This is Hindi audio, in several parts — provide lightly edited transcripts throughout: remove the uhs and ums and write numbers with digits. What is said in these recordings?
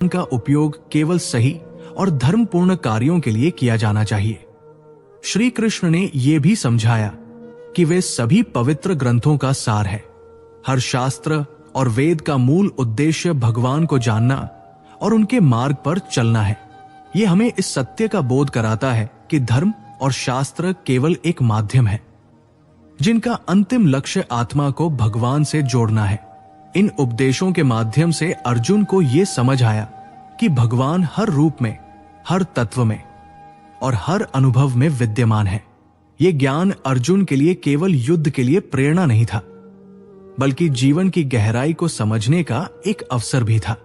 का उपयोग केवल सही और धर्मपूर्ण कार्यों के लिए किया जाना चाहिए। श्री कृष्ण ने यह भी समझाया कि वे सभी पवित्र ग्रंथों का सार है। हर शास्त्र और वेद का मूल उद्देश्य भगवान को जानना और उनके मार्ग पर चलना है। यह हमें इस सत्य का बोध कराता है कि धर्म और शास्त्र केवल एक माध्यम है, जिनका अंतिम लक्ष्य आत्मा को भगवान से जोड़ना है। इन उपदेशों के माध्यम से अर्जुन को यह समझ आया कि भगवान हर रूप में, हर तत्व में और हर अनुभव में विद्यमान है। यह ज्ञान अर्जुन के लिए केवल युद्ध के लिए प्रेरणा नहीं था, बल्कि जीवन की गहराई को समझने का एक अवसर भी था।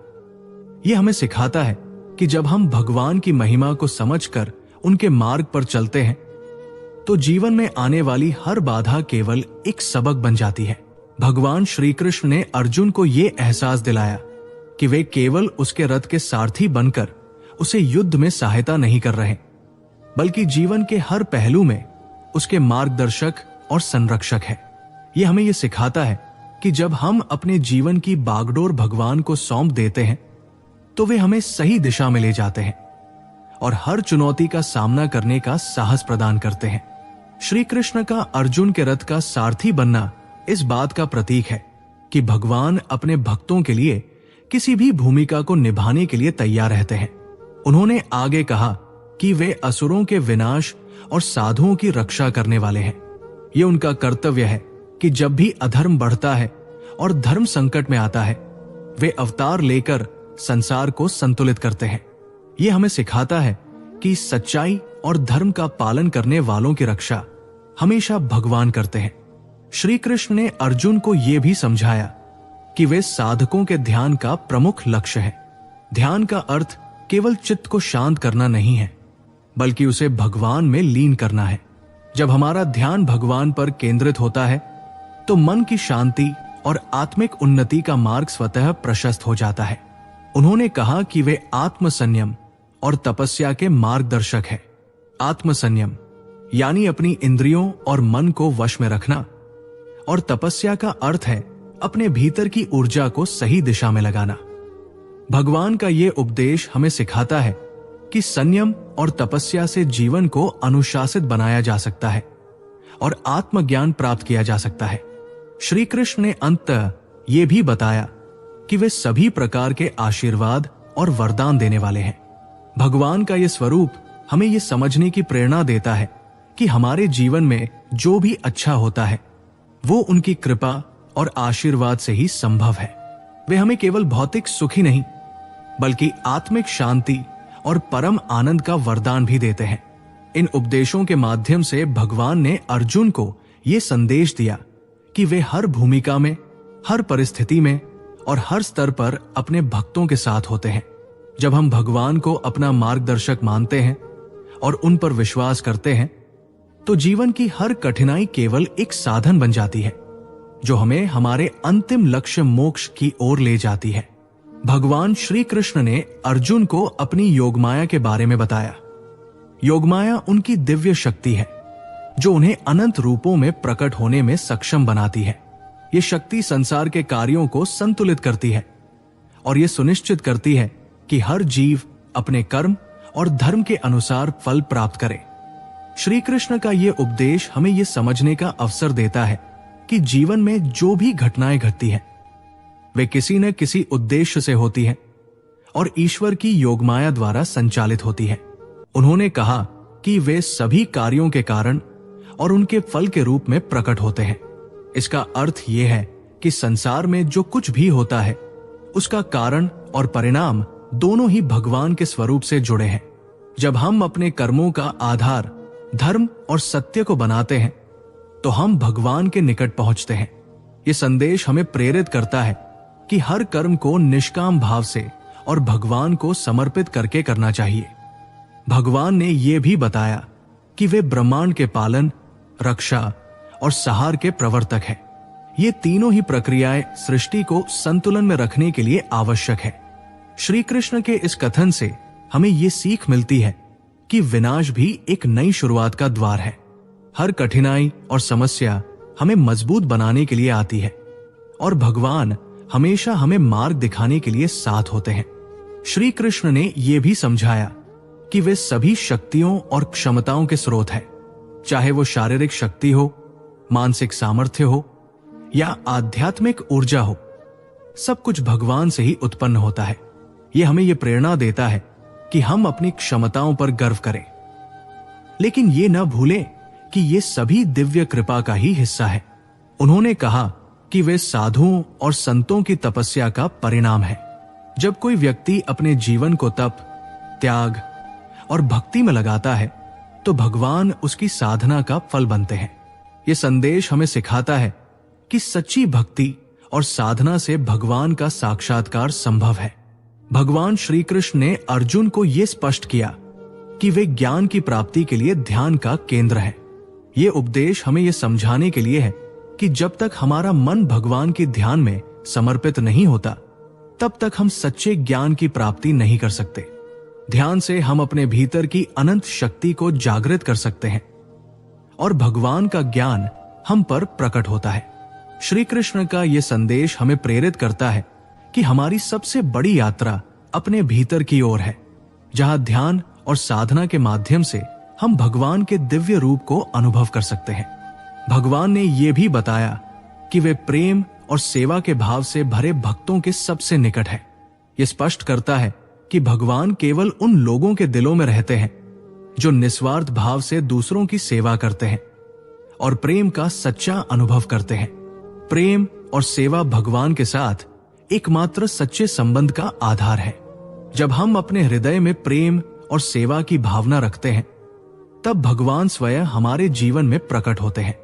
यह हमें सिखाता है कि जब हम भगवान की महिमा को समझकर उनके मार्ग पर चलते हैं, तो जीवन में आने वाली हर बाधा केवल एक सबक बन जाती है। भगवान श्री कृष्ण ने अर्जुन को यह एहसास दिलाया कि वे केवल उसके रथ के सारथी बनकर उसे युद्ध में सहायता नहीं कर रहे, बल्कि जीवन के हर पहलू में उसके मार्गदर्शक और संरक्षक है। यह हमें यह सिखाता है कि जब हम अपने जीवन की बागडोर भगवान को सौंप देते हैं, तो वे हमें सही दिशा में ले जाते हैं और हर चुनौती का सामना करने का साहस प्रदान करते हैं। श्री कृष्ण का अर्जुन के रथ का सारथी बनना इस बात का प्रतीक है कि भगवान अपने भक्तों के लिए किसी भी भूमिका को निभाने के लिए तैयार रहते हैं। उन्होंने आगे कहा कि वे असुरों के विनाश और साधुओं की रक्षा करने वाले हैं। ये उनका कर्तव्य है कि जब भी अधर्म बढ़ता है और धर्म संकट में आता है, वे अवतार लेकर संसार को संतुलित करते हैं। ये हमें सिखाता है कि सच्चाई और धर्म का पालन करने वालों की रक्षा हमेशा भगवान करते हैं। श्री कृष्ण ने अर्जुन को यह भी समझाया कि वे साधकों के ध्यान का प्रमुख लक्ष्य है। ध्यान का अर्थ केवल चित्त को शांत करना नहीं है, बल्कि उसे भगवान में लीन करना है। जब हमारा ध्यान भगवान पर केंद्रित होता है, तो मन की शांति और आत्मिक उन्नति का मार्ग स्वतः प्रशस्त हो जाता है। उन्होंने कहा कि वे आत्मसंयम और तपस्या के मार्गदर्शक है। आत्मसंयम यानी अपनी इंद्रियों और मन को वश में रखना, और तपस्या का अर्थ है अपने भीतर की ऊर्जा को सही दिशा में लगाना। भगवान का यह उपदेश हमें सिखाता है कि संयम और तपस्या से जीवन को अनुशासित बनाया जा सकता है और आत्मज्ञान प्राप्त किया जा सकता है। श्री कृष्ण ने अंततः यह भी बताया कि वे सभी प्रकार के आशीर्वाद और वरदान देने वाले हैं। भगवान का यह स्वरूप हमें यह समझने की प्रेरणा देता है कि हमारे जीवन में जो भी अच्छा होता है, वो उनकी कृपा और आशीर्वाद से ही संभव है। वे हमें केवल भौतिक सुख ही नहीं, बल्कि आत्मिक शांति और परम आनंद का वरदान भी देते हैं। इन उपदेशों के माध्यम से भगवान ने अर्जुन को यह संदेश दिया कि वे हर भूमिका में, हर परिस्थिति में और हर स्तर पर अपने भक्तों के साथ होते हैं। जब हम भगवान को अपना मार्गदर्शक मानते हैं और उन पर विश्वास करते हैं, तो जीवन की हर कठिनाई केवल एक साधन बन जाती है, जो हमें हमारे अंतिम लक्ष्य मोक्ष की ओर ले जाती है। भगवान श्री कृष्ण ने अर्जुन को अपनी योगमाया के बारे में बताया। योगमाया उनकी दिव्य शक्ति है, जो उन्हें अनंत रूपों में प्रकट होने में सक्षम बनाती है। ये शक्ति संसार के कार्यों को संतुलित करती है और ये सुनिश्चित करती है कि हर जीव अपने कर्म और धर्म के अनुसार फल प्राप्त करे। श्री कृष्ण का यह उपदेश हमें यह समझने का अवसर देता है कि जीवन में जो भी घटनाएं घटती हैं, वे किसी न किसी उद्देश्य से होती हैं और ईश्वर की योगमाया द्वारा संचालित होती है। उन्होंने कहा कि वे सभी कार्यों के कारण और उनके फल के रूप में प्रकट होते हैं। इसका अर्थ यह है कि संसार में जो कुछ भी होता है, उसका कारण और परिणाम दोनों ही भगवान के स्वरूप से जुड़े हैं। जब हम अपने कर्मों का आधार धर्म और सत्य को बनाते हैं, तो हम भगवान के निकट पहुंचते हैं। यह संदेश हमें प्रेरित करता है कि हर कर्म को निष्काम भाव से और भगवान को समर्पित करके करना चाहिए। भगवान ने यह भी बताया कि वे ब्रह्मांड के पालन, रक्षा और सहार के प्रवर्तक हैं। ये तीनों ही प्रक्रियाएं सृष्टि को संतुलन में रखने के लिए आवश्यक है। श्री कृष्ण के इस कथन से हमें ये सीख मिलती है कि विनाश भी एक नई शुरुआत का द्वार है। हर कठिनाई और समस्या हमें मजबूत बनाने के लिए आती है और भगवान हमेशा हमें मार्ग दिखाने के लिए साथ होते हैं। श्री कृष्ण ने यह भी समझाया कि वे सभी शक्तियों और क्षमताओं के स्रोत हैं, चाहे वो शारीरिक शक्ति हो, मानसिक सामर्थ्य हो या आध्यात्मिक ऊर्जा हो। सब कुछ भगवान से ही उत्पन्न होता है। यह हमें यह प्रेरणा देता है कि हम अपनी क्षमताओं पर गर्व करें, लेकिन ये न भूलें कि ये सभी दिव्य कृपा का ही हिस्सा है। उन्होंने कहा कि वे साधुओं और संतों की तपस्या का परिणाम है। जब कोई व्यक्ति अपने जीवन को तप, त्याग और भक्ति में लगाता है तो भगवान उसकी साधना का फल बनते हैं। ये संदेश हमें सिखाता है कि सच्ची भक्ति और साधना से भगवान का साक्षात्कार संभव है। भगवान श्री कृष्ण ने अर्जुन को यह स्पष्ट किया कि वे ज्ञान की प्राप्ति के लिए ध्यान का केंद्र है। ये उपदेश हमें यह समझाने के लिए है कि जब तक हमारा मन भगवान के ध्यान में समर्पित नहीं होता, तब तक हम सच्चे ज्ञान की प्राप्ति नहीं कर सकते। ध्यान से हम अपने भीतर की अनंत शक्ति को जागृत कर सकते हैं और भगवान का ज्ञान हम पर प्रकट होता है। श्री कृष्ण का यह संदेश हमें प्रेरित करता है कि हमारी सबसे बड़ी यात्रा अपने भीतर की ओर है, जहां ध्यान और साधना के माध्यम से हम भगवान के दिव्य रूप को अनुभव कर सकते हैं। भगवान ने यह भी बताया कि वे प्रेम और सेवा के भाव से भरे भक्तों के सबसे निकट है। यह स्पष्ट करता है कि भगवान केवल उन लोगों के दिलों में रहते हैं जो निस्वार्थ भाव से दूसरों की सेवा करते हैं और प्रेम का सच्चा अनुभव करते हैं। प्रेम और सेवा भगवान के साथ एकमात्र सच्चे संबंध का आधार है। जब हम अपने हृदय में प्रेम और सेवा की भावना रखते हैं, तब भगवान स्वयं हमारे जीवन में प्रकट होते हैं।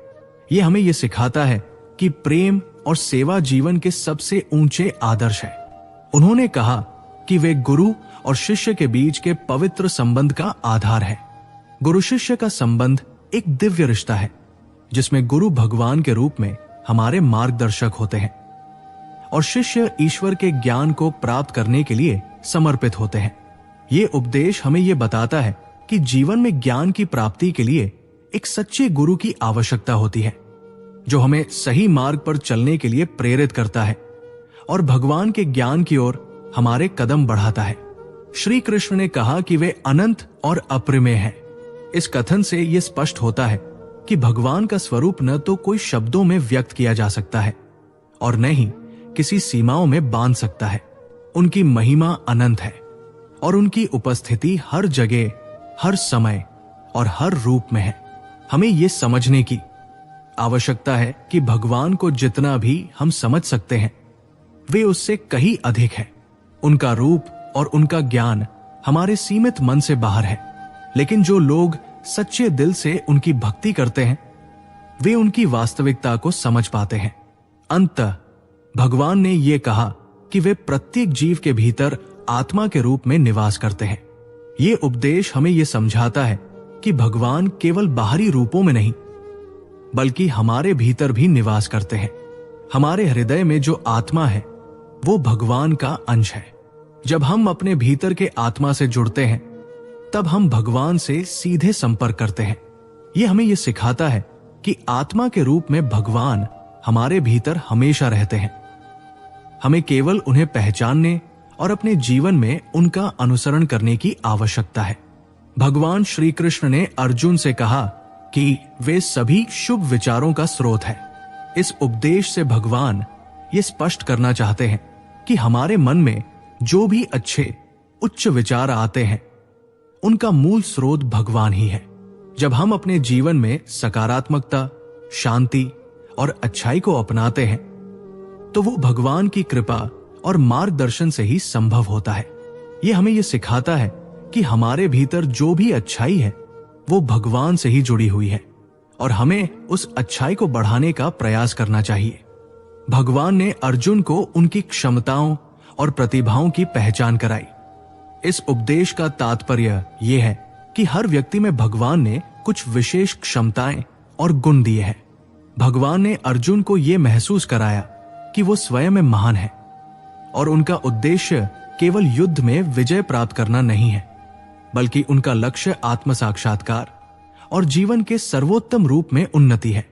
यह हमें यह सिखाता है कि प्रेम और सेवा जीवन के सबसे ऊंचे आदर्श है। उन्होंने कहा कि वे गुरु और शिष्य के बीच के पवित्र संबंध का आधार है। गुरु शिष्य का संबंध एक दिव्य रिश्ता है, जिसमें गुरु भगवान के रूप में हमारे मार्गदर्शक होते हैं और शिष्य ईश्वर के ज्ञान को प्राप्त करने के लिए समर्पित होते हैं। ये उपदेश हमें यह बताता है कि जीवन में ज्ञान की प्राप्ति के लिए एक सच्चे गुरु की आवश्यकता होती है, जो हमें सही मार्ग पर चलने के लिए प्रेरित करता है और भगवान के ज्ञान की ओर हमारे कदम बढ़ाता है। श्री कृष्ण ने कहा कि वे अनंत और अप्रमेय हैं। इस कथन से यह स्पष्ट होता है कि भगवान का स्वरूप न तो कोई शब्दों में व्यक्त किया जा सकता है और न ही किसी सीमाओं में बांध सकता है। उनकी महिमा अनंत है और उनकी उपस्थिति हर जगह, हर समय और हर रूप में है। हमें यह समझने की आवश्यकता है कि भगवान को जितना भी हम समझ सकते हैं, वे उससे कहीं अधिक है। उनका रूप और उनका ज्ञान हमारे सीमित मन से बाहर है, लेकिन जो लोग सच्चे दिल से उनकी भक्ति करते हैं, वे उनकी वास्तविकता को समझ पाते हैं। अंततः भगवान ने यह कहा कि वे प्रत्येक जीव के भीतर आत्मा के रूप में निवास करते हैं। ये उपदेश हमें यह समझाता है कि भगवान केवल बाहरी रूपों में नहीं, बल्कि हमारे भीतर भी निवास करते हैं। हमारे हृदय में जो आत्मा है, वो भगवान का अंश है। जब हम अपने भीतर के आत्मा से जुड़ते हैं, तब हम भगवान से सीधे संपर्क करते हैं। यह हमें यह सिखाता है कि आत्मा के रूप में भगवान हमारे भीतर हमेशा रहते हैं। हमें केवल उन्हें पहचानने और अपने जीवन में उनका अनुसरण करने की आवश्यकता है। भगवान श्री कृष्ण ने अर्जुन से कहा कि वे सभी शुभ विचारों का स्रोत है। इस उपदेश से भगवान ये स्पष्ट करना चाहते हैं कि हमारे मन में जो भी अच्छे उच्च विचार आते हैं, उनका मूल स्रोत भगवान ही है। जब हम अपने जीवन में सकारात्मकता, शांति और अच्छाई को अपनाते हैं, तो वो भगवान की कृपा और मार्गदर्शन से ही संभव होता है। यह हमें यह सिखाता है कि हमारे भीतर जो भी अच्छाई है, वो भगवान से ही जुड़ी हुई है और हमें उस अच्छाई को बढ़ाने का प्रयास करना चाहिए। भगवान ने अर्जुन को उनकी क्षमताओं और प्रतिभाओं की पहचान कराई। इस उपदेश का तात्पर्य यह है कि हर व्यक्ति में भगवान ने कुछ विशेष क्षमताएं और गुण दिए हैं। भगवान ने अर्जुन को यह महसूस कराया कि वो स्वयं में महान है और उनका उद्देश्य केवल युद्ध में विजय प्राप्त करना नहीं है, बल्कि उनका लक्ष्य आत्म साक्षात्कार और जीवन के सर्वोत्तम रूप में उन्नति है।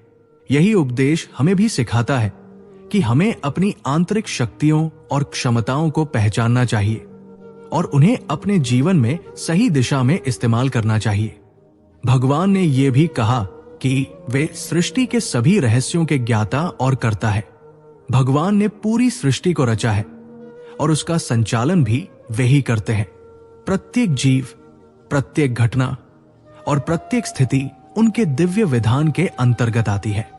यही उपदेश हमें भी सिखाता है कि हमें अपनी आंतरिक शक्तियों और क्षमताओं को पहचानना चाहिए और उन्हें अपने जीवन में सही दिशा में इस्तेमाल करना चाहिए। भगवान ने यह भी कहा कि वे सृष्टि के सभी रहस्यों के ज्ञाता और कर्ता है। भगवान ने पूरी सृष्टि को रचा है और उसका संचालन भी वे ही करते हैं। प्रत्येक जीव, प्रत्येक घटना और प्रत्येक स्थिति उनके दिव्य विधान के अंतर्गत आती है।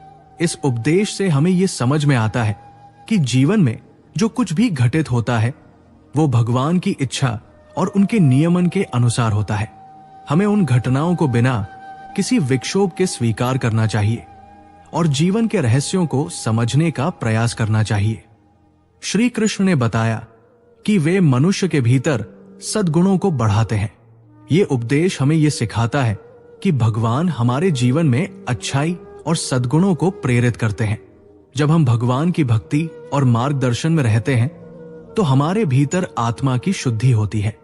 इस उपदेश से हमें यह समझ में आता है कि जीवन में जो कुछ भी घटित होता है वो भगवान की इच्छा और उनके नियमन के अनुसार होता है। हमें उन घटनाओं को बिना किसी विक्षोभ के स्वीकार करना चाहिए और जीवन के रहस्यों को समझने का प्रयास करना चाहिए। श्री कृष्ण ने बताया कि वे मनुष्य के भीतर सद्गुणों को बढ़ाते हैं। ये उपदेश हमें यह सिखाता है कि भगवान हमारे जीवन में अच्छाई और सद्गुणों को प्रेरित करते हैं। जब हम भगवान की भक्ति और मार्गदर्शन में रहते हैं तो हमारे भीतर आत्मा की शुद्धि होती है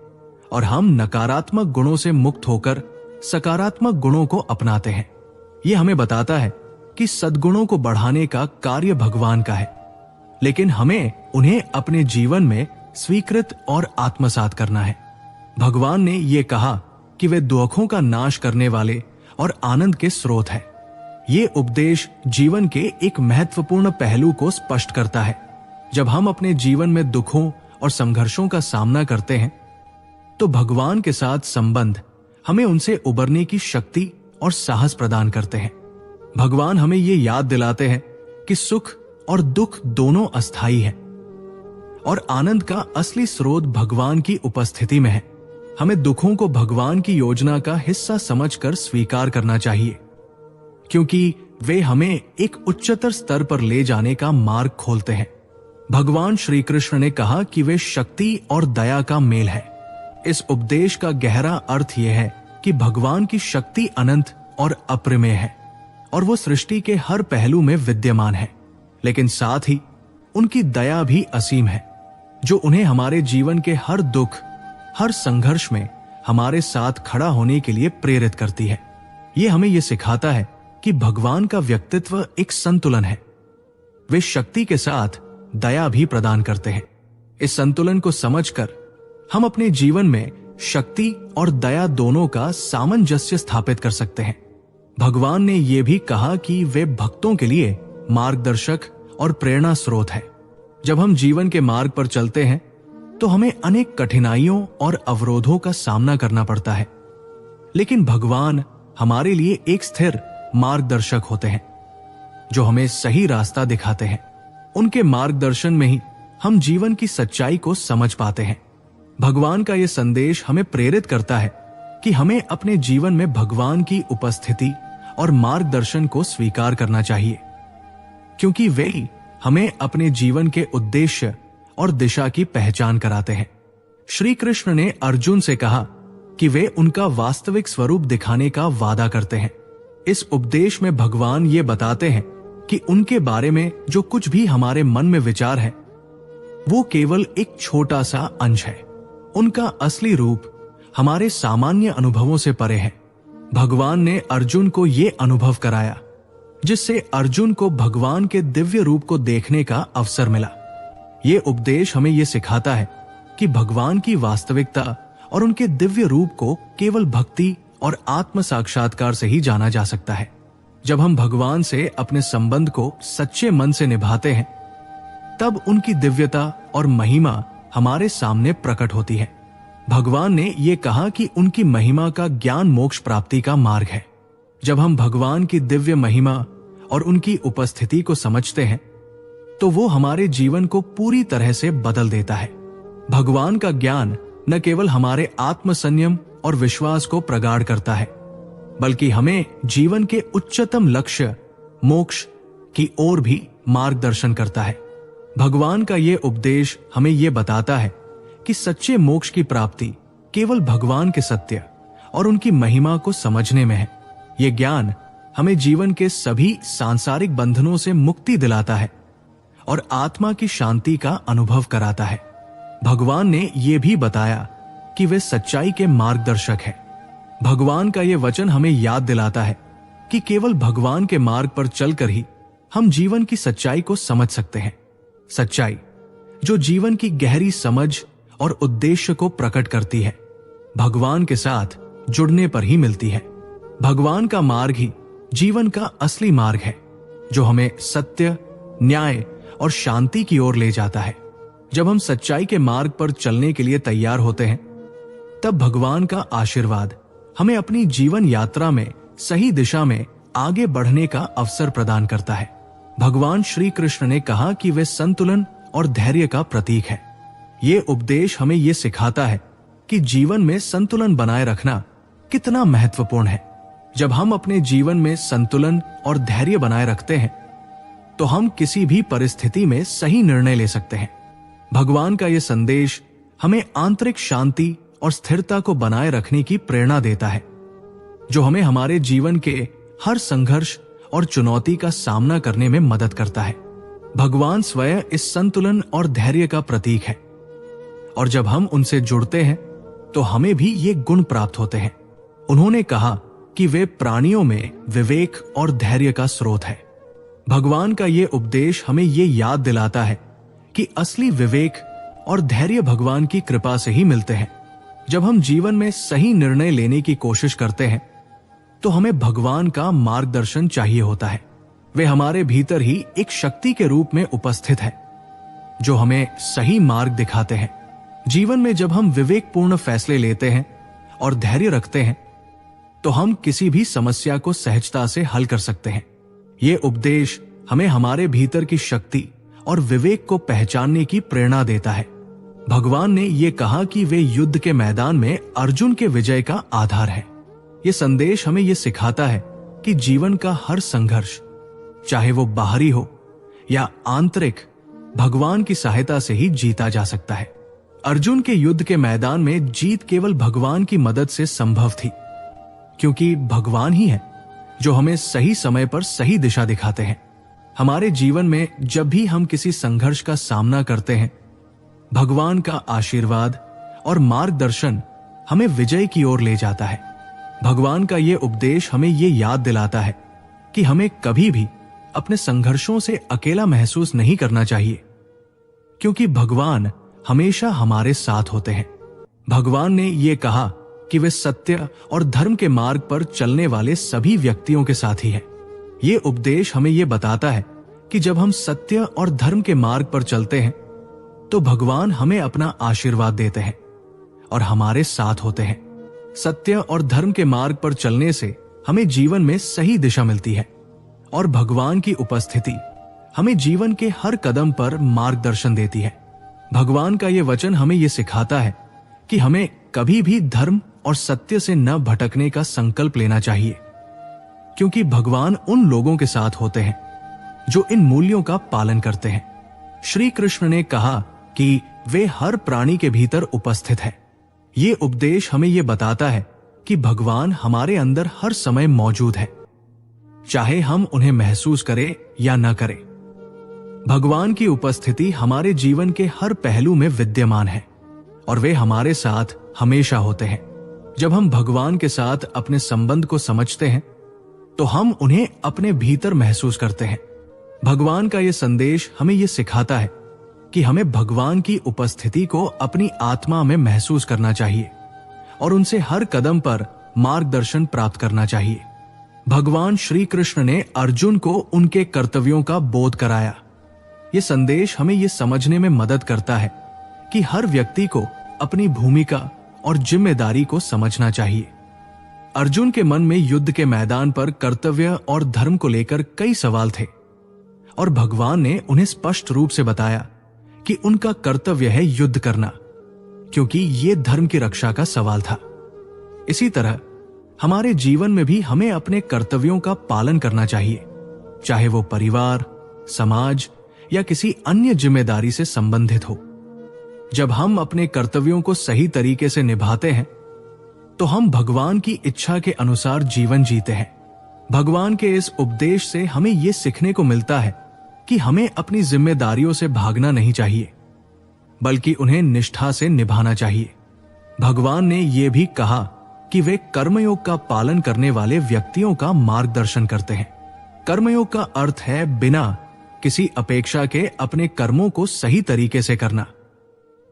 और हम नकारात्मक गुणों से मुक्त होकर सकारात्मक गुणों को अपनाते हैं। यह हमें बताता है कि सद्गुणों को बढ़ाने का कार्य भगवान का है, लेकिन हमें उन्हें अपने जीवन में स्वीकृत और आत्मसात करना है। भगवान ने यह कहा कि वे दुखों का नाश करने वाले और आनंद के स्रोत हैं। ये उपदेश जीवन के एक महत्वपूर्ण पहलू को स्पष्ट करता है। जब हम अपने जीवन में दुखों और संघर्षों का सामना करते हैं तो भगवान के साथ संबंध हमें उनसे उबरने की शक्ति और साहस प्रदान करते हैं। भगवान हमें ये याद दिलाते हैं कि सुख और दुख दोनों अस्थायी हैं और आनंद का असली स्रोत भगवान की उपस्थिति में है। हमें दुखों को भगवान की योजना का हिस्सा समझकर स्वीकार करना चाहिए, क्योंकि वे हमें एक उच्चतर स्तर पर ले जाने का मार्ग खोलते हैं। भगवान श्री कृष्ण ने कहा कि वे शक्ति और दया का मेल है। इस उपदेश का गहरा अर्थ यह है कि भगवान की शक्ति अनंत और अप्रमेय है और वो सृष्टि के हर पहलू में विद्यमान है, लेकिन साथ ही उनकी दया भी असीम है, जो उन्हें हमारे जीवन के हर दुख, हर संघर्ष में हमारे साथ खड़ा होने के लिए प्रेरित करती है। ये हमें यह सिखाता है कि भगवान का व्यक्तित्व एक संतुलन है। वे शक्ति के साथ दया भी प्रदान करते हैं। इस संतुलन को समझकर हम अपने जीवन में शक्ति और दया दोनों का सामंजस्य स्थापित कर सकते हैं। भगवान ने यह भी कहा कि वे भक्तों के लिए मार्गदर्शक और प्रेरणा स्रोत है। जब हम जीवन के मार्ग पर चलते हैं तो हमें अनेक कठिनाइयों और अवरोधों का सामना करना पड़ता है, लेकिन भगवान हमारे लिए एक स्थिर मार्गदर्शक होते हैं जो हमें सही रास्ता दिखाते हैं। उनके मार्गदर्शन में ही हम जीवन की सच्चाई को समझ पाते हैं। भगवान का यह संदेश हमें प्रेरित करता है कि हमें अपने जीवन में भगवान की उपस्थिति और मार्गदर्शन को स्वीकार करना चाहिए, क्योंकि वे ही हमें अपने जीवन के उद्देश्य और दिशा की पहचान कराते हैं। श्री कृष्ण ने अर्जुन से कहा कि वे उनका वास्तविक स्वरूप दिखाने का वादा करते हैं। इस उपदेश में भगवान ये बताते हैं कि उनके बारे में जो कुछ भी हमारे मन में विचार है वो केवल एक छोटा सा अंश है। उनका असली रूप हमारे सामान्य अनुभवों से परे है। भगवान ने अर्जुन को ये अनुभव कराया जिससे अर्जुन को भगवान के दिव्य रूप को देखने का अवसर मिला। ये उपदेश हमें ये सिखाता है कि भगवान की वास्तविकता और उनके दिव्य रूप को केवल भक्ति और आत्म साक्षात्कार से ही जाना जा सकता है। जब हम भगवान से अपने संबंध को सच्चे मन से निभाते हैं तब उनकी दिव्यता और महिमा हमारे सामने प्रकट होती है। भगवान ने यह कहा कि उनकी महिमा का ज्ञान मोक्ष प्राप्ति का मार्ग है। जब हम भगवान की दिव्य महिमा और उनकी उपस्थिति को समझते हैं तो वो हमारे जीवन को पूरी तरह से बदल देता है। भगवान का ज्ञान न केवल हमारे आत्म संयम और विश्वास को प्रगाढ़ करता है, बल्कि हमें जीवन के उच्चतम लक्ष्य मोक्ष की ओर भी मार्गदर्शन करता है। भगवान का यह उपदेश हमें यह बताता है कि सच्चे मोक्ष की प्राप्ति केवल भगवान के सत्य और उनकी महिमा को समझने में है। यह ज्ञान हमें जीवन के सभी सांसारिक बंधनों से मुक्ति दिलाता है और आत्मा की शांति का अनुभव कराता है। भगवान ने यह भी बताया कि वे सच्चाई के मार्गदर्शक हैं। भगवान का यह वचन हमें याद दिलाता है कि केवल भगवान के मार्ग पर चलकर ही हम जीवन की सच्चाई को समझ सकते हैं। सच्चाई जो जीवन की गहरी समझ और उद्देश्य को प्रकट करती है। भगवान के साथ जुड़ने पर ही मिलती है। भगवान का मार्ग ही जीवन का असली मार्ग है, जो हमें सत्य, न्याय और शांति की ओर ले जाता है। जब हम सच्चाई के मार्ग पर चलने के लिए तैयार होते हैं, तब भगवान का आशीर्वाद हमें अपनी जीवन यात्रा में सही दिशा में आगे बढ़ने का अवसर प्रदान करता है। भगवान श्री कृष्ण ने कहा कि वे संतुलन और धैर्य का प्रतीक है। ये उपदेश हमें ये सिखाता है कि जीवन में संतुलन बनाए रखना कितना महत्वपूर्ण है। जब हम अपने जीवन में संतुलन और धैर्य बनाए रखते हैं, तो हम किसी भी परिस्थिति में सही निर्णय ले सकते हैं। भगवान का यह संदेश हमें आंतरिक शांति और स्थिरता को बनाए रखने की प्रेरणा देता है, जो हमें हमारे जीवन के हर संघर्ष और चुनौती का सामना करने में मदद करता है। भगवान स्वयं इस संतुलन और धैर्य का प्रतीक है, और जब हम उनसे जुड़ते हैं तो हमें भी ये गुण प्राप्त होते हैं। उन्होंने कहा कि वे प्राणियों में विवेक और धैर्य का स्रोत है। भगवान का ये उपदेश हमें ये याद दिलाता है कि असली विवेक और धैर्य भगवान की कृपा से ही मिलते हैं। जब हम जीवन में सही निर्णय लेने की कोशिश करते हैं, तो हमें भगवान का मार्गदर्शन चाहिए होता है। वे हमारे भीतर ही एक शक्ति के रूप में उपस्थित है, जो हमें सही मार्ग दिखाते हैं। जीवन में जब हम विवेकपूर्ण फैसले लेते हैं और धैर्य रखते हैं, तो हम किसी भी समस्या को सहजता से हल कर सकते हैं। ये उपदेश हमें हमारे भीतर की शक्ति और विवेक को पहचानने की प्रेरणा देता है। भगवान ने ये कहा कि वे युद्ध के मैदान में अर्जुन के विजय का आधार है। ये संदेश हमें ये सिखाता है कि जीवन का हर संघर्ष, चाहे वो बाहरी हो या आंतरिक, भगवान की सहायता से ही जीता जा सकता है। अर्जुन के युद्ध के मैदान में जीत केवल भगवान की मदद से संभव थी, क्योंकि भगवान ही है जो हमें सही समय पर सही दिशा दिखाते हैं। हमारे जीवन में जब भी हम किसी संघर्ष का सामना करते हैं, भगवान का आशीर्वाद और मार्गदर्शन हमें विजय की ओर ले जाता है। भगवान का ये उपदेश हमें ये याद दिलाता है कि हमें कभी भी अपने संघर्षों से अकेला महसूस नहीं करना चाहिए, क्योंकि भगवान हमेशा हमारे साथ होते हैं। भगवान ने ये कहा कि वे सत्य और धर्म के मार्ग पर चलने वाले सभी व्यक्तियों के साथी हैं। ये उपदेश हमें ये बताता है कि जब हम सत्य और धर्म के मार्ग पर चलते हैं, तो भगवान हमें अपना आशीर्वाद देते हैं और हमारे साथ होते हैं। सत्य और धर्म के मार्ग पर चलने से हमें जीवन में सही दिशा मिलती है, और भगवान की उपस्थिति हमें जीवन के हर कदम पर मार्गदर्शन देती है। भगवान का ये वचन हमें ये सिखाता है कि हमें कभी भी धर्म और सत्य से न भटकने का संकल्प लेना चाहिए, क्योंकि भगवान उन लोगों के साथ होते हैं जो इन मूल्यों का पालन करते हैं। श्री कृष्ण ने कहा कि वे हर प्राणी के भीतर उपस्थित है। ये उपदेश हमें ये बताता है कि भगवान हमारे अंदर हर समय मौजूद है, चाहे हम उन्हें महसूस करें या न करें। भगवान की उपस्थिति हमारे जीवन के हर पहलू में विद्यमान है, और वे हमारे साथ हमेशा होते हैं। जब हम भगवान के साथ अपने संबंध को समझते हैं, तो हम उन्हें अपने भीतर महसूस करते हैं। भगवान का यह संदेश हमें यह सिखाता है कि हमें भगवान की उपस्थिति को अपनी आत्मा में महसूस करना चाहिए और उनसे हर कदम पर मार्गदर्शन प्राप्त करना चाहिए। भगवान श्री कृष्ण ने अर्जुन को उनके कर्तव्यों का बोध कराया। यह संदेश हमें यह समझने में मदद करता है कि हर व्यक्ति को अपनी भूमिका और जिम्मेदारी को समझना चाहिए। अर्जुन के मन में युद्ध के मैदान पर कर्तव्य और धर्म को लेकर कई सवाल थे, और भगवान ने उन्हें स्पष्ट रूप से बताया कि उनका कर्तव्य है युद्ध करना, क्योंकि यह धर्म की रक्षा का सवाल था। इसी तरह हमारे जीवन में भी हमें अपने कर्तव्यों का पालन करना चाहिए, चाहे वो परिवार, समाज या किसी अन्य जिम्मेदारी से संबंधित हो। जब हम अपने कर्तव्यों को सही तरीके से निभाते हैं, तो हम भगवान की इच्छा के अनुसार जीवन जीते हैं। भगवान के इस उपदेश से हमें यह सीखने को मिलता है कि हमें अपनी जिम्मेदारियों से भागना नहीं चाहिए, बल्कि उन्हें निष्ठा से निभाना चाहिए। भगवान ने यह भी कहा कि वे कर्मयोग का पालन करने वाले व्यक्तियों का मार्गदर्शन करते हैं। कर्मयोग का अर्थ है बिना किसी अपेक्षा के अपने कर्मों को सही तरीके से करना।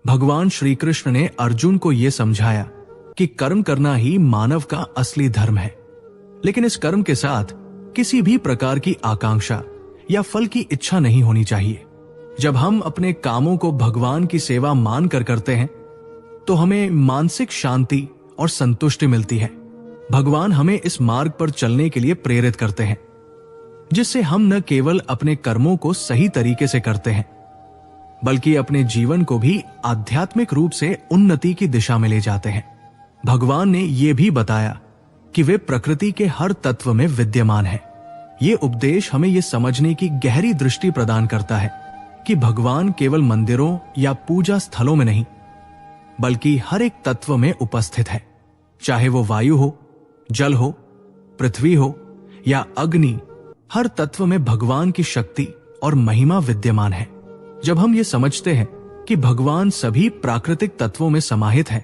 भगवान श्री कृष्ण ने अर्जुन को यह समझाया कि कर्म करना ही मानव का असली धर्म है, लेकिन इस कर्म के साथ किसी भी प्रकार की आकांक्षा या फल की इच्छा नहीं होनी चाहिए। जब हम अपने कामों को भगवान की सेवा मानकर करते हैं तो हमें मानसिक शांति और संतुष्टि मिलती है। भगवान हमें इस मार्ग पर चलने के लिए प्रेरित करते हैं, जिससे हम न केवल अपने कर्मों को सही तरीके से करते हैं, बल्कि अपने जीवन को भी आध्यात्मिक रूप से उन्नति की दिशा में ले जाते हैं। भगवान ने यह भी बताया कि वे प्रकृति के हर तत्व में विद्यमान हैं। ये उपदेश हमें यह समझने की गहरी दृष्टि प्रदान करता है कि भगवान केवल मंदिरों या पूजा स्थलों में नहीं, बल्कि हर एक तत्व में उपस्थित है। चाहे वो वायु हो, जल हो, पृथ्वी हो या अग्नि, हर तत्व में भगवान की शक्ति और महिमा विद्यमान है। जब हम ये समझते हैं कि भगवान सभी प्राकृतिक तत्वों में समाहित है,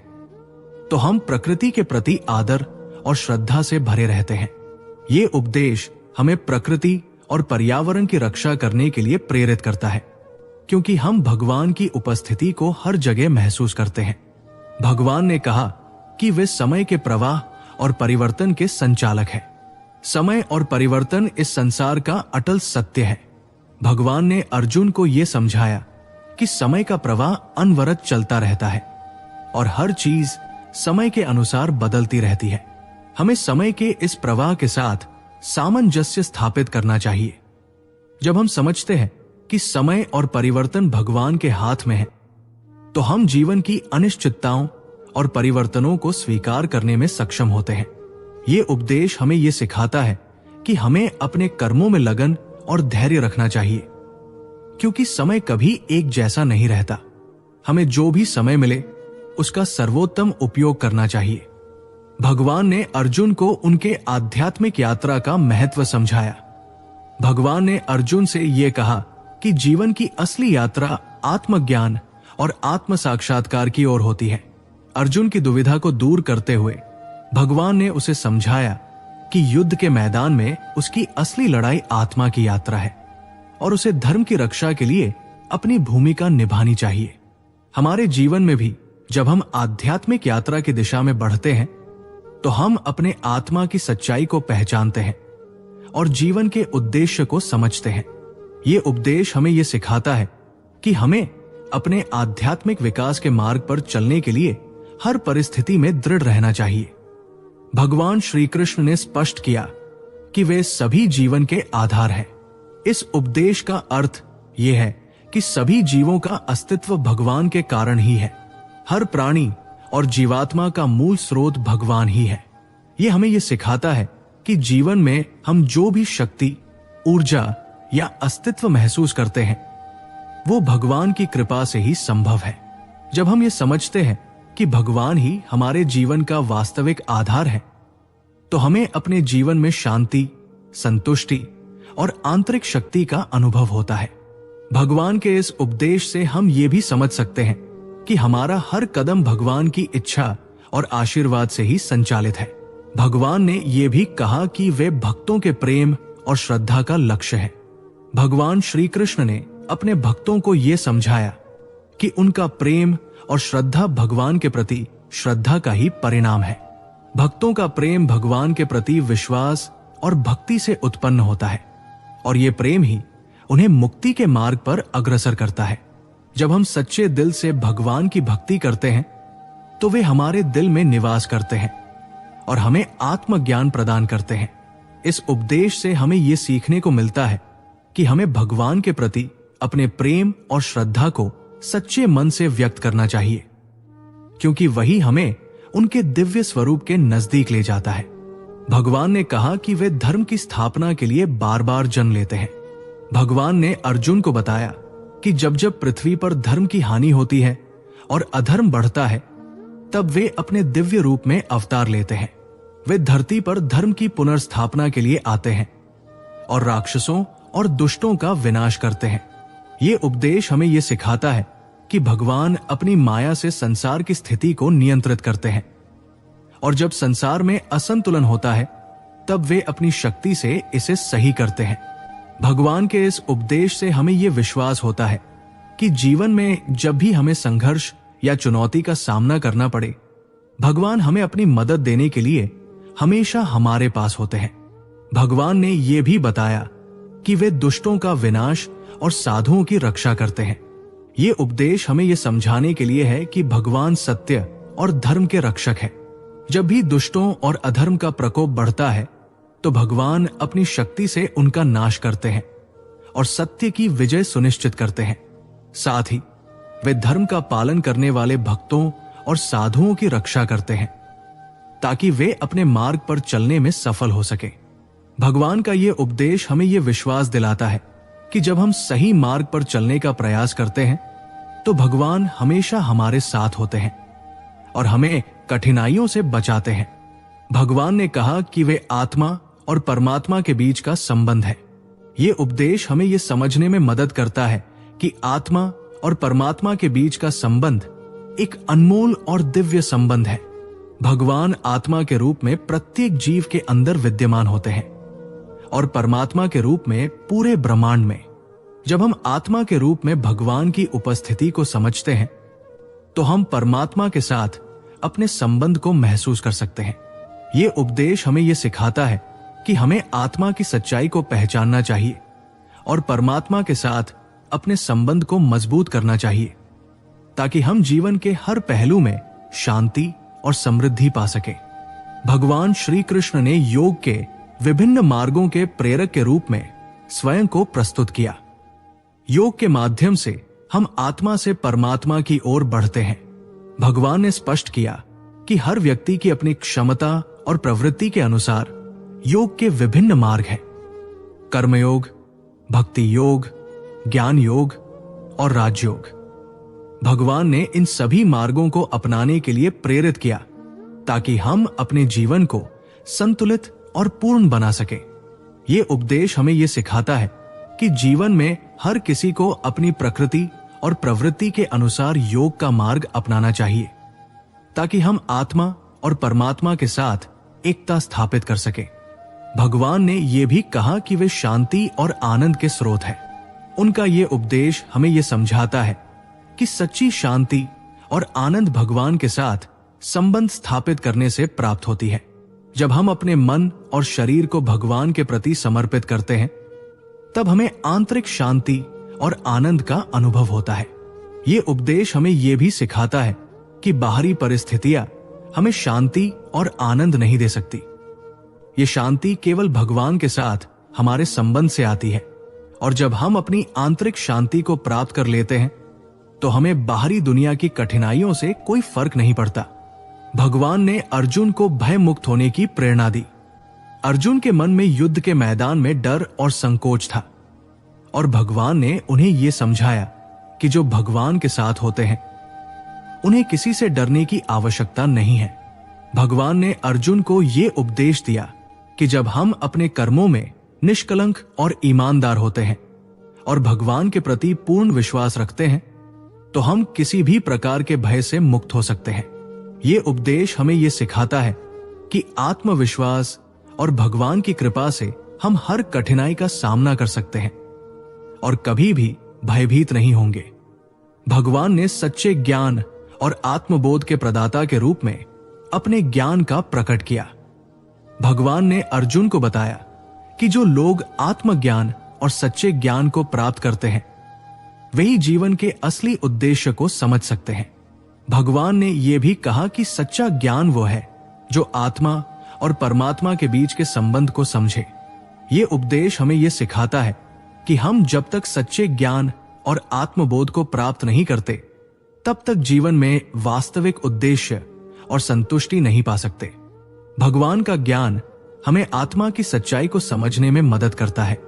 तो हम प्रकृति के प्रति आदर और श्रद्धा से भरे रहते हैं। ये उपदेश हमें प्रकृति और पर्यावरण की रक्षा करने के लिए प्रेरित करता है, क्योंकि हम भगवान की उपस्थिति को हर जगह महसूस करते हैं। भगवान ने कहा कि वे समय के प्रवाह और परिवर्तन के संचालक हैं। समय और परिवर्तन इस संसार का अटल सत्य है। भगवान ने अर्जुन को यह समझाया कि समय का प्रवाह अनवरत चलता रहता है और हर चीज समय के अनुसार बदलती रहती है। हमें समय के इस प्रवाह के साथ सामंजस्य स्थापित करना चाहिए। जब हम समझते हैं कि समय और परिवर्तन भगवान के हाथ में है, तो हम जीवन की अनिश्चितताओं और परिवर्तनों को स्वीकार करने में सक्षम होते हैं। ये उपदेश हमें यह सिखाता है कि हमें अपने कर्मों में लगन और धैर्य रखना चाहिए, क्योंकि समय कभी एक जैसा नहीं रहता। हमें जो भी समय मिले उसका सर्वोत्तम उपयोग करना चाहिए। भगवान ने अर्जुन को उनके आध्यात्मिक यात्रा का महत्व समझाया। भगवान ने अर्जुन से यह कहा कि जीवन की असली यात्रा आत्मज्ञान और आत्म साक्षात्कार की ओर होती है। अर्जुन की दुविधा को दूर करते हुए भगवान ने उसे समझाया कि युद्ध के मैदान में उसकी असली लड़ाई आत्मा की यात्रा है और उसे धर्म की रक्षा के लिए अपनी भूमिका निभानी चाहिए। हमारे जीवन में भी जब हम आध्यात्मिक यात्रा की दिशा में बढ़ते हैं, तो हम अपने आत्मा की सच्चाई को पहचानते हैं और जीवन के उद्देश्य को समझते हैं। ये उपदेश हमें यह सिखाता है कि हमें अपने आध्यात्मिक विकास के मार्ग पर चलने के लिए हर परिस्थिति में दृढ़ रहना चाहिए। भगवान श्री कृष्ण ने स्पष्ट किया कि वे सभी जीवन के आधार हैं। इस उपदेश का अर्थ यह है कि सभी जीवों का अस्तित्व भगवान के कारण ही है। हर प्राणी और जीवात्मा का मूल स्रोत भगवान ही है। यह हमें यह सिखाता है कि जीवन में हम जो भी शक्ति, ऊर्जा या अस्तित्व महसूस करते हैं, वो भगवान की कृपा से ही संभव है। जब हम ये समझते हैं कि भगवान ही हमारे जीवन का वास्तविक आधार है, तो हमें अपने जीवन में शांति, संतुष्टि और आंतरिक शक्ति का अनुभव होता है। भगवान के इस उपदेश से हम ये भी समझ सकते हैं कि हमारा हर कदम भगवान की इच्छा और आशीर्वाद से ही संचालित है। भगवान ने यह भी कहा कि वे भक्तों के प्रेम और श्रद्धा का लक्ष्य है। भगवान श्री कृष्ण ने अपने भक्तों को यह समझाया कि उनका प्रेम और श्रद्धा भगवान के प्रति श्रद्धा का ही परिणाम है। भक्तों का प्रेम भगवान के प्रति विश्वास और भक्ति से उत्पन्न होता है और ये प्रेम ही उन्हें मुक्ति के मार्ग पर अग्रसर करता है। जब हम सच्चे दिल से भगवान की भक्ति करते हैं, तो वे हमारे दिल में निवास करते हैं और हमें आत्मज्ञान प्रदान करते हैं। इस उपदेश से हमें यह सीखने को मिलता है कि हमें भगवान के प्रति अपने प्रेम और श्रद्धा को सच्चे मन से व्यक्त करना चाहिए, क्योंकि वही हमें उनके दिव्य स्वरूप के नजदीक ले जाता है। भगवान ने कहा कि वे धर्म की स्थापना के लिए बार बार जन्म लेते हैं। भगवान ने अर्जुन को बताया कि जब जब पृथ्वी पर धर्म की हानि होती है और अधर्म बढ़ता है, तब वे अपने दिव्य रूप में अवतार लेते हैं। वे धरती पर धर्म की पुनर्स्थापना के लिए आते हैं और राक्षसों और दुष्टों का विनाश करते हैं। ये उपदेश हमें यह सिखाता है कि भगवान अपनी माया से संसार की स्थिति को नियंत्रित करते हैं और जब संसार में असंतुलन होता है, तब वे अपनी शक्ति से इसे सही करते हैं। भगवान के इस उपदेश से हमें यह विश्वास होता है कि जीवन में जब भी हमें संघर्ष या चुनौती का सामना करना पड़े, भगवान हमें अपनी मदद देने के लिए हमेशा हमारे पास होते हैं। भगवान ने यह भी बताया कि वे दुष्टों का विनाश और साधुओं की रक्षा करते हैं। ये उपदेश हमें यह समझाने के लिए है कि भगवान सत्य और धर्म के रक्षक है। जब भी दुष्टों और अधर्म का प्रकोप बढ़ता है तो भगवान अपनी शक्ति से उनका नाश करते हैं और सत्य की विजय सुनिश्चित करते हैं। साथ ही वे धर्म का पालन करने वाले भक्तों और साधुओं की रक्षा करते हैं ताकि वे अपने मार्ग पर चलने में सफल हो सके। भगवान का यह उपदेश हमें यह विश्वास दिलाता है कि जब हम सही मार्ग पर चलने का प्रयास करते हैं तो भगवान हमेशा हमारे साथ होते हैं और हमें कठिनाइयों से बचाते हैं। भगवान ने कहा कि वे आत्मा और परमात्मा के बीच का संबंध है। यह उपदेश हमें यह समझने में मदद करता है कि आत्मा और परमात्मा के बीच का संबंध एक अनमोल और दिव्य संबंध है। भगवान आत्मा के रूप में प्रत्येक जीव के अंदर विद्यमान होते हैं और परमात्मा के रूप में पूरे ब्रह्मांड में। जब हम आत्मा के रूप में भगवान की उपस्थिति को समझते हैं तो हम परमात्मा के साथ अपने संबंध को महसूस कर सकते हैं। यह उपदेश हमें यह सिखाता है कि हमें आत्मा की सच्चाई को पहचानना चाहिए और परमात्मा के साथ अपने संबंध को मजबूत करना चाहिए ताकि हम जीवन के हर पहलू में शांति और समृद्धि पा सके। भगवान श्री कृष्ण ने योग के विभिन्न मार्गों के प्रेरक के रूप में स्वयं को प्रस्तुत किया। योग के माध्यम से हम आत्मा से परमात्मा की ओर बढ़ते हैं। भगवान ने स्पष्ट किया कि हर व्यक्ति की अपनी क्षमता और प्रवृत्ति के अनुसार योग के विभिन्न मार्ग हैं। कर्मयोग, भक्ति योग, ज्ञान योग और राजयोग। भगवान ने इन सभी मार्गों को अपनाने के लिए प्रेरित किया ताकि हम अपने जीवन को संतुलित और पूर्ण बना सके। ये उपदेश हमें यह सिखाता है कि जीवन में हर किसी को अपनी प्रकृति और प्रवृत्ति के अनुसार योग का मार्ग अपनाना चाहिए ताकि हम आत्मा और परमात्मा के साथ एकता स्थापित कर सके। भगवान ने यह भी कहा कि वे शांति और आनंद के स्रोत हैं। उनका यह उपदेश हमें यह समझाता है कि सच्ची शांति और आनंद भगवान के साथ संबंध स्थापित करने से प्राप्त होती है। जब हम अपने मन और शरीर को भगवान के प्रति समर्पित करते हैं तब हमें आंतरिक शांति और आनंद का अनुभव होता है। यह उपदेश हमें यह भी सिखाता है कि बाहरी परिस्थितियां हमें शांति और आनंद नहीं दे सकती। ये शांति केवल भगवान के साथ हमारे संबंध से आती है और जब हम अपनी आंतरिक शांति को प्राप्त कर लेते हैं तो हमें बाहरी दुनिया की कठिनाइयों से कोई फर्क नहीं पड़ता। भगवान ने अर्जुन को भय मुक्त होने की प्रेरणा दी। अर्जुन के मन में युद्ध के मैदान में डर और संकोच था और भगवान ने उन्हें यह समझाया कि जो भगवान के साथ होते हैं उन्हें किसी से डरने की आवश्यकता नहीं है। भगवान ने अर्जुन को यह उपदेश दिया कि जब हम अपने कर्मों में निष्कलंक और ईमानदार होते हैं और भगवान के प्रति पूर्ण विश्वास रखते हैं तो हम किसी भी प्रकार के भय से मुक्त हो सकते हैं। यह उपदेश हमें यह सिखाता है कि आत्मविश्वास और भगवान की कृपा से हम हर कठिनाई का सामना कर सकते हैं और कभी भी भयभीत नहीं होंगे। भगवान ने सच्चे ज्ञान और आत्मबोध के प्रदाता के रूप में अपने ज्ञान का प्रकट किया। भगवान ने अर्जुन को बताया कि जो लोग आत्मज्ञान और सच्चे ज्ञान को प्राप्त करते हैं वही जीवन के असली उद्देश्य को समझ सकते हैं। भगवान ने यह भी कहा कि सच्चा ज्ञान वो है जो आत्मा और परमात्मा के बीच के संबंध को समझे। यह उपदेश हमें यह सिखाता है कि हम जब तक सच्चे ज्ञान और आत्मबोध को प्राप्त नहीं करते तब तक जीवन में वास्तविक उद्देश्य और संतुष्टि नहीं पा सकते। भगवान का ज्ञान हमें आत्मा की सच्चाई को समझने में मदद करता है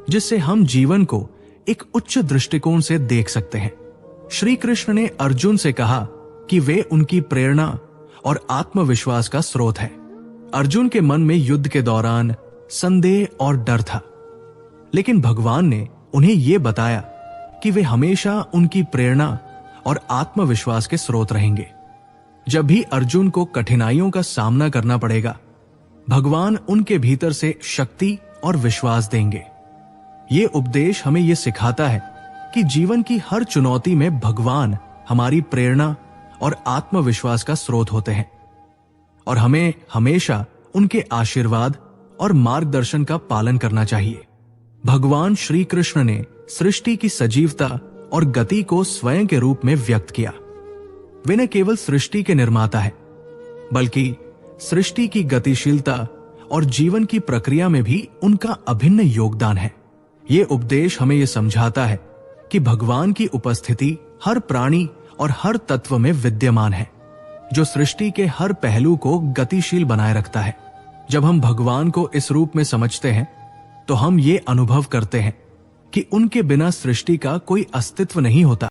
जिससे हम जीवन को एक उच्च दृष्टिकोण से देख सकते हैं। श्री कृष्ण ने अर्जुन से कहा कि वे उनकी प्रेरणा और आत्मविश्वास का स्रोत है। अर्जुन के मन में युद्ध के दौरान संदेह और डर था, लेकिन भगवान ने उन्हें यह बताया कि वे हमेशा उनकी प्रेरणा और आत्मविश्वास के स्रोत रहेंगे। जब भी अर्जुन को कठिनाइयों का सामना करना पड़ेगा, भगवान उनके भीतर से शक्ति और विश्वास देंगे। ये उपदेश हमें यह सिखाता है कि जीवन की हर चुनौती में भगवान हमारी प्रेरणा और आत्मविश्वास का स्रोत होते हैं, और हमें हमेशा उनके आशीर्वाद और मार्गदर्शन का पालन करना चाहिए। भगवान श्री कृष्ण ने सृष्टि की सजीवता और गति को स्वयं के रूप में व्यक्त किया। वे न केवल सृष्टि के निर्माता हैं, बल्कि सृष्टि की गतिशीलता और जीवन की प्रक्रिया में भी उनका अभिन्न योगदान है। ये उपदेश हमें यह समझाता है कि भगवान की उपस्थिति हर प्राणी और हर तत्व में विद्यमान है, जो सृष्टि के हर पहलू को गतिशील बनाए रखता है। जब हम भगवान को इस रूप में समझते हैं, तो हम ये अनुभव करते हैं कि उनके बिना सृष्टि का कोई अस्तित्व नहीं होता।